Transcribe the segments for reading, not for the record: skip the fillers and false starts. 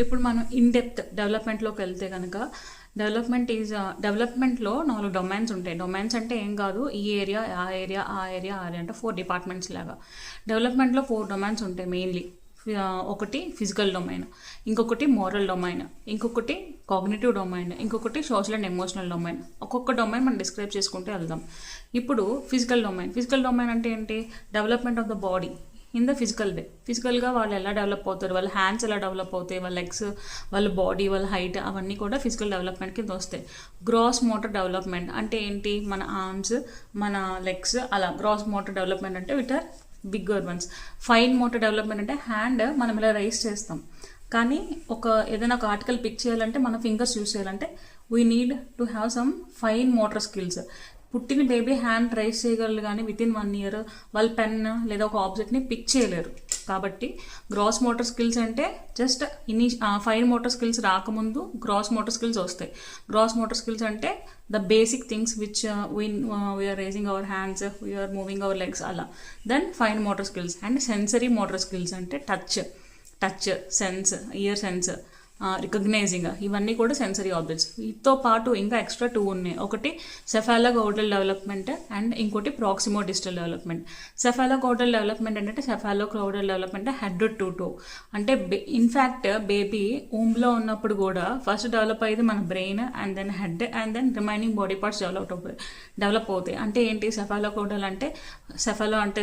ఇప్పుడు మనం in depth డెవలప్మెంట్లోకి వెళ్తే కనుక డెవలప్మెంట్లో 4 డొమైన్స్ ఉంటాయి. డొమైన్స్ అంటే ఏం కాదు, ఈ ఏరియా ఆ ఏరియా ఆ ఏరియా ఆ ఏరియా అంటే 4 డిపార్ట్మెంట్స్ లాగా. డెవలప్మెంట్లో 4 డొమైన్స్ ఉంటాయి మెయిన్లీ. ఒకటి ఫిజికల్ డొమైన్, ఇంకొకటి మోరల్ డొమైన్, ఇంకొకటి కాగ్నిటివ్ డొమైన్, ఇంకొకటి సోషల్ అండ్ ఎమోషనల్ డొమైన్. ఒక్కొక్క డొమైన్ మనం డిస్క్రైబ్ చేసుకుంటూ వెళ్దాం. ఇప్పుడు ఫిజికల్ డొమైన్ అంటే ఏంటి? Development of the body in the physical way. ఫిజికల్గా వాళ్ళు ఎలా డెవలప్ అవుతారు, వాళ్ళ హ్యాండ్స్ ఎలా డెవలప్ అవుతాయి, వాళ్ళ లెగ్స్, వాళ్ళ బాడీ, వాళ్ళ హైట్, అవన్నీ కూడా ఫిజికల్ డెవలప్మెంట్ కింద వస్తాయి. గ్రాస్ మోటార్ డెవలప్మెంట్ అంటే ఏంటి? మన ఆర్మ్స్, మన లెగ్స్, అలా గ్రాస్ మోటార్ డెవలప్మెంట్ అంటే with are bigger ones. Fine motor development అంటే హ్యాండ్ మనం ఇలా రైస్ చేస్తాం, కానీ ఏదైనా ఒక ఆర్టికల్ పిక్ చేయాలంటే మన ఫింగర్స్ యూస్ చేయాలంటే we need to have some fine motor skills. పుట్టిన బేబీ హ్యాండ్ రైస్ చేయగలరు, కానీ వితిన్ 1 year వాళ్ళు పెన్ లేదా ఒక ఆబ్జెక్ట్ని పిక్ చేయలేరు. కాబట్టి గ్రాస్ మోటార్ స్కిల్స్ అంటే జస్ట్ ఫైన్ మోటార్ స్కిల్స్ రాకముందు గ్రాస్ మోటార్ స్కిల్స్ వస్తాయి. గ్రాస్ మోటార్ స్కిల్స్ అంటే the basic things which we're raising our hands, we're moving our legs, అలా. Then fine motor skills and sensory motor skills అంటే touch, sense, ear sense, recognising, ఇవన్నీ కూడా sensory objects. వీటితో పాటు ఇంకా extra 2 ఉన్నాయి. ఒకటి సెఫాలోకౌడల్ డెవలప్మెంట్ అండ్ ఇంకోటి proximo distal development. Cephalocaudal development అంటే cephalocaudal development head to toe అంటే ఇన్ఫ్యాక్ట్ బేబీ ఊమ్లో ఉన్నప్పుడు కూడా ఫస్ట్ డెవలప్ అయ్యేది మన brain and then head and then remaining body parts develop అవుతాయి. అంటే ఏంటి? సెఫాలోకౌడల్ అంటే సెఫాలో అంటే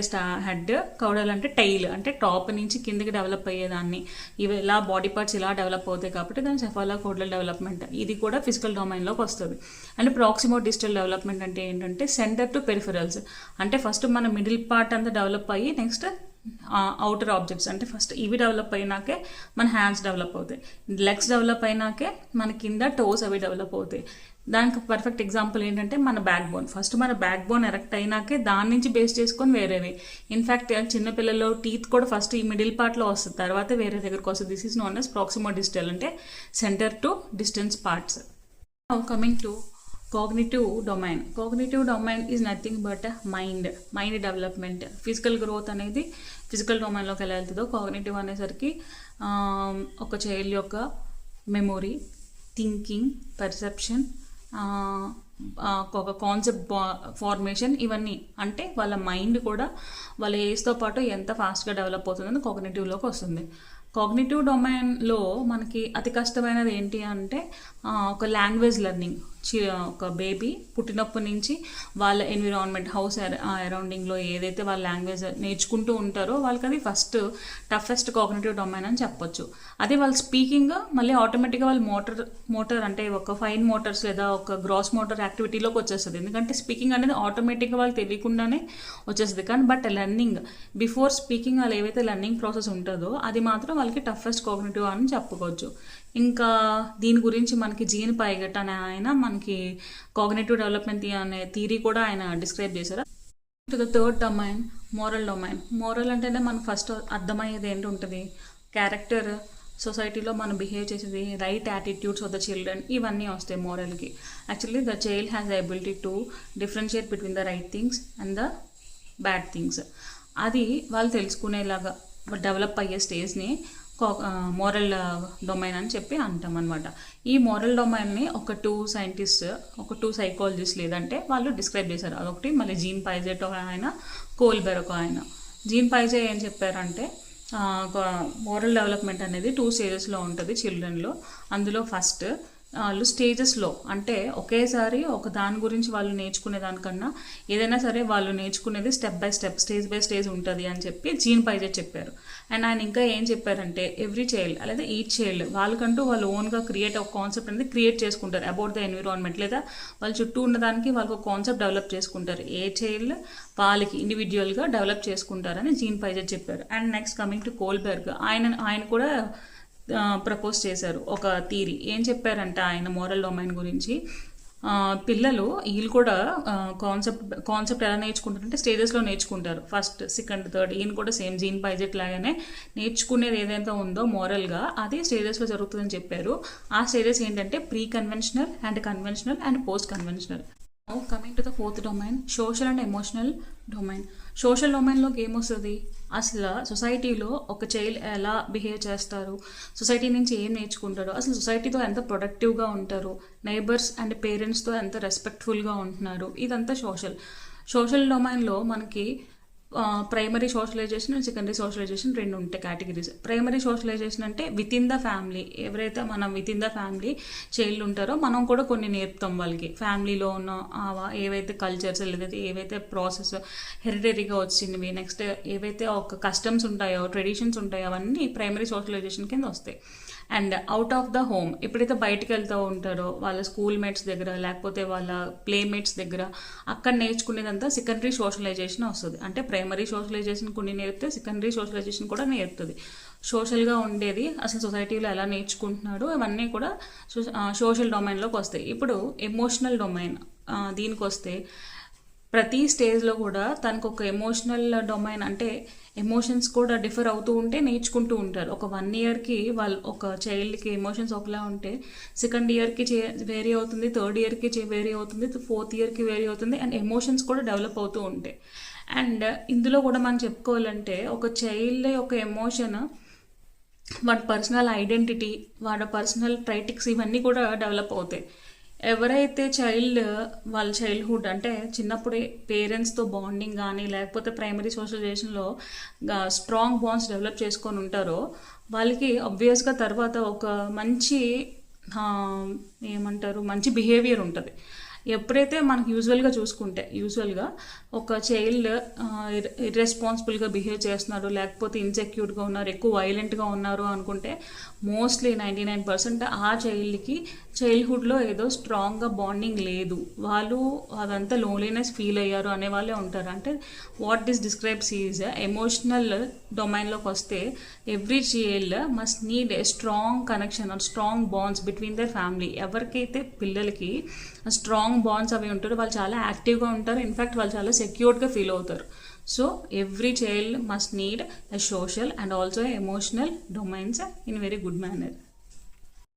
హెడ్, కౌడల్ అంటే టైల్, అంటే టాప్ నుంచి కిందికి డెవలప్ అయ్యేదాన్ని. ఇవి ఇలా బాడీ పార్ట్స్ ఇలా డెవలప్ అవుతాయి కాబట్టి దాని సెఫాలోకౌడల్ డెవలప్మెంట్. ఇది కూడా ఫిజికల్ డొమైన్లోకి వస్తుంది. అండ్ ప్రాక్సిమో డిస్టల్ డెవలప్మెంట్ అంటే ఏంటంటే సెంటర్ టు పెరిఫెరల్స్. అంటే ఫస్ట్ మన మిడిల్ పార్ట్ అంతా డెవలప్ అయ్యి నెక్స్ట్ అవుటర్ ఆబ్జెక్ట్స్, అంటే ఫస్ట్ ఇవి డెవలప్ అయినాకే మన హ్యాండ్స్ డెవలప్ అవుతాయి, లెగ్స్ డెవలప్ అయినాకే మన కింద టోస్ అవి డెవలప్ అవుతాయి. దానికి పర్ఫెక్ట్ ఎగ్జాంపుల్ ఏంటంటే మన బ్యాక్ బోన్. ఫస్ట్ మన బ్యాక్ బోన్ ఎరెక్ట్ అయినాకే దాని నుంచి బేస్ చేసుకొని వేరేవి. ఇన్ఫ్యాక్ట్ చిన్నపిల్లల్లో టీత్ కూడా ఫస్ట్ ఈ మిడిల్ పార్ట్లో వస్తుంది, తర్వాత వేరే దగ్గరకు వస్తుంది. This is known as proximo distal అంటే centre to distance parts. Coming to cognitive domain is nothing but mind development. Physical growth అనేది ఫిజికల్ డొమైన్లోకి ఎలా వెళ్తుందో, కాగ్నిటివ్ అనేసరికి ఒక చైల్డ్ యొక్క మెమొరీ, థింకింగ్, పర్సెప్షన్, ఒక కాన్సెప్ట్ ఫార్మేషన్, ఇవన్నీ. అంటే వాళ్ళ మైండ్ కూడా వాళ్ళ ఏజ్తో పాటు ఎంత ఫాస్ట్గా డెవలప్ అవుతుందని కాగ్నిటివ్లోకి వస్తుంది. కాగ్నిటివ్ డొమైన్లో మనకి అతి కష్టమైనది ఏంటి అంటే ఒక లాంగ్వేజ్ లెర్నింగ్. ఒక బేబీ పుట్టినప్పటి నుంచి వాళ్ళ ఎన్విరాన్మెంట్, హౌస్ అరౌండింగ్లో ఏదైతే వాళ్ళ లాంగ్వేజ్ నేర్చుకుంటూ ఉంటారో వాళ్ళకి అది ఫస్ట్ టఫెస్ట్ కాగ్నిటివ్ డొమైన్ అని చెప్పొచ్చు. అదే వాళ్ళ స్పీకింగ్ మళ్ళీ ఆటోమేటిక్గా వాళ్ళు మోటార్ అంటే ఒక ఫైన్ మోటార్స్ లేదా ఒక గ్రాస్ మోటార్ యాక్టివిటీలోకి వచ్చేస్తుంది. ఎందుకంటే స్పీకింగ్ అనేది ఆటోమేటిక్గా వాళ్ళు తెలియకుండానే వచ్చేస్తుంది. కానీ బట్ లెర్నింగ్ బిఫోర్ స్పీకింగ్ వాళ్ళు ఏవైతే లెర్నింగ్ ప్రాసెస్ ఉంటుందో అది మాత్రం వాళ్ళకి టఫెస్ట్ కాగ్నిటివ్ అని చెప్పుకోవచ్చు. ఇంకా దీని గురించి మనకి జీన్ పైగట్ అనే ఆయన మనకి కాగ్నిటివ్ డెవలప్మెంట్ అనే థియరీ కూడా ఆయన డిస్క్రైబ్ చేశారు. To the third domain, moral అంటేనే మనకు ఫస్ట్ అర్థమయ్యేది ఏంటి ఉంటుంది? క్యారెక్టర్, సొసైటీలో మనం బిహేవ్ చేసేది, right attitudes of the children, ఇవన్నీ వస్తాయి మోరల్కి. Actually the child has the ability to differentiate between the right things and the bad things. అది వాళ్ళు తెలుసుకునేలాగా డెవలప్ అయ్యే స్టేజ్ని మోరల్ డొమైన్ అని చెప్పి అంటాం అనమాట. ఈ మోరల్ డొమైన్ని ఒక 2 సైకాలజిస్ట్ లేదంటే వాళ్ళు డిస్క్రైబ్ చేశారు. అదొకటి మళ్ళీ జీన్ పైజెట్ ఒక ఆయన, కోల్బెర్ ఒక ఆయన. జీన్ పైజెట్ ఏం చెప్పారంటే మోరల్ డెవలప్మెంట్ అనేది 2 stagesలో ఉంటుంది చిల్డ్రన్లో. అందులో ఫస్ట్ వాళ్ళు స్టేజెస్లో, అంటే ఒకేసారి ఒక దాని గురించి వాళ్ళు నేర్చుకునే దానికన్నా ఏదైనా సరే వాళ్ళు నేర్చుకునేది step by step, stage by stage ఉంటుంది అని చెప్పి జీన్ పైజెట్ చెప్పారు. అండ్ ఆయన ఇంకా ఏం చెప్పారంటే ఎవ్రీ చైల్డ్ లేదా ఈచ్ చైల్డ్ వాళ్ళకంటూ వాళ్ళు ఓన్గా ఒక కాన్సెప్ట్ అనేది క్రియేట్ చేసుకుంటారు అబౌట్ ద ఎన్విరాన్మెంట్, లేదా వాళ్ళ చుట్టూ ఉన్నదానికి వాళ్ళకి ఒక కాన్సెప్ట్ డెవలప్ చేసుకుంటారు. ఏ చైల్డ్ వాళ్ళకి ఇండివిజువల్గా డెవలప్ చేసుకుంటారని జీన్ పైజెట్ చెప్పారు. అండ్ నెక్స్ట్ కమింగ్ టు కోల్బెర్గ్, ఆయన కూడా ప్రపోజ్ చేశారు ఒక థియరీ. ఏం చెప్పారంటే ఆయన మోరల్ డొమైన్ గురించి, పిల్లలు వీళ్ళు కూడా కాన్సెప్ట్ ఎలా నేర్చుకుంటారంటే స్టేజెస్లో నేర్చుకుంటారు. First, second, third. ఈయన కూడా సేమ్ జీన్ పైజెట్ లాగానే నేర్చుకునేది ఏదైతే ఉందో మోరల్గా అది స్టేజెస్లో జరుగుతుందని చెప్పారు. ఆ స్టేజెస్ ఏంటంటే pre conventional and conventional and post conventional. Coming to the fourth domain, social and emotional domain. Social డొమైన్లోకి ఏమొస్తుంది, అసలు సొసైటీలో ఒక చైల్డ్ ఎలా బిహేవ్ చేస్తారు, సొసైటీ నుంచి ఏం నేర్చుకుంటారు, అసలు సొసైటీతో ఎంత ప్రొడక్టివ్గా ఉంటారు, నైబర్స్ అండ్ పేరెంట్స్తో ఎంత రెస్పెక్ట్ఫుల్గా ఉంటున్నారు, ఇదంతా సోషల్ డొమైన్లో మనకి primary socialisation and secondary socialisation రెండు ఉంటాయి కేటగిరీస్. ప్రైమరీ సోషలైజేషన్ అంటే విత్ ఇన్ ద ఫ్యామిలీ, ఎవరైతే మనం with in the family child ఉంటారో మనం కూడా కొన్ని నేర్పుతాం వాళ్ళకి. ఫ్యామిలీలో ఉన్న ఏవైతే కల్చర్స్, లేదైతే ఏవైతే ప్రాసెస్ హెరిటరీగా వచ్చినవి, నెక్స్ట్ ఏవైతే ఒక కస్టమ్స్ ఉంటాయో, ట్రెడిషన్స్ ఉంటాయో, అవన్నీ ప్రైమరీ సోషలైజేషన్ కింద వస్తాయి. And out of the home, ఎప్పుడైతే బయటకు వెళ్తూ ఉంటారో వాళ్ళ స్కూల్ మేట్స్ దగ్గర, లేకపోతే వాళ్ళ ప్లేమేట్స్ దగ్గర, అక్కడ నేర్చుకునేదంతా సెకండరీ సోషలైజేషన్ వస్తుంది. అంటే ప్రైమరీ సోషలైజేషన్ కొన్ని నేర్పితే సెకండరీ సోషలైజేషన్ కూడా నేర్పుతుంది. సోషల్గా ఉండేది, అసలు సొసైటీలో ఎలా నేర్చుకుంటున్నాడు, అవన్నీ కూడా సోషల్ డొమైన్లోకి వస్తాయి. ఇప్పుడు ఎమోషనల్ డొమైన్ దీనికి వస్తే, ప్రతి స్టేజ్లో కూడా తనకు ఒక ఎమోషనల్ డొమైన్, అంటే ఎమోషన్స్ కూడా డిఫర్ అవుతూ ఉంటే నేర్చుకుంటూ ఉంటారు. ఒక 1 ఇయర్కి వాళ్ళు ఒక చైల్డ్కి ఎమోషన్స్ ఒకలా ఉంటే సెకండ్ ఇయర్కి వేరీ అవుతుంది, థర్డ్ ఇయర్కి వేరీ అవుతుంది, ఫోర్త్ ఇయర్కి వేరీ అవుతుంది, అండ్ ఎమోషన్స్ కూడా డెవలప్ అవుతూ ఉంటాయి. అండ్ ఇందులో కూడా మనం చెప్పుకోవాలంటే ఒక చైల్డ్ యొక్క ఎమోషన్, వాడి పర్సనల్ ఐడెంటిటీ, వాడి పర్సనల్ ట్రైటిక్స్ ఇవన్నీ కూడా డెవలప్ అవుతాయి. ఎవరైతే వాళ్ళ చైల్డ్హుడ్ అంటే చిన్నప్పుడే పేరెంట్స్తో బాండింగ్ కానీ, లేకపోతే ప్రైమరీ సోషలైజేషన్లో స్ట్రాంగ్ బాండ్స్ డెవలప్ చేసుకొని ఉంటారో వాళ్ళకి ఆబ్వియస్గా తర్వాత ఒక మంచి మంచి బిహేవియర్ ఉంటుంది. ఎప్పుడైతే మనకు యూజువల్గా ఒక చైల్డ్ ఇర్రెస్పాన్సిబుల్గా బిహేవ్ చేస్తున్నారు, లేకపోతే ఇన్సెక్యూర్గా ఉన్నారు, ఎక్కువ వైలెంట్గా ఉన్నారు అనుకుంటే మోస్ట్లీ 99% ఆ చైల్డ్హుడ్లో ఏదో స్ట్రాంగ్గా బాండింగ్ లేదు, వాళ్ళు అదంతా లోన్లీనెస్ ఫీల్ అయ్యారు అనే వాళ్ళే ఉంటారు. అంటే what this describes is emotional డొమైన్లోకి వస్తే every child must need a strong connection or strong bonds between their family. ఎవరికైతే పిల్లలకి స్ట్రాంగ్ బాండ్స్ అవి ఉంటారో వాళ్ళు చాలా యాక్టివ్గా ఉంటారు, ఇన్ఫ్యాక్ట్ వాళ్ళు చాలా సెక్యూర్డ్గా ఫీల్ అవుతారు. So every child must need a social and also emotional domains in very good manner.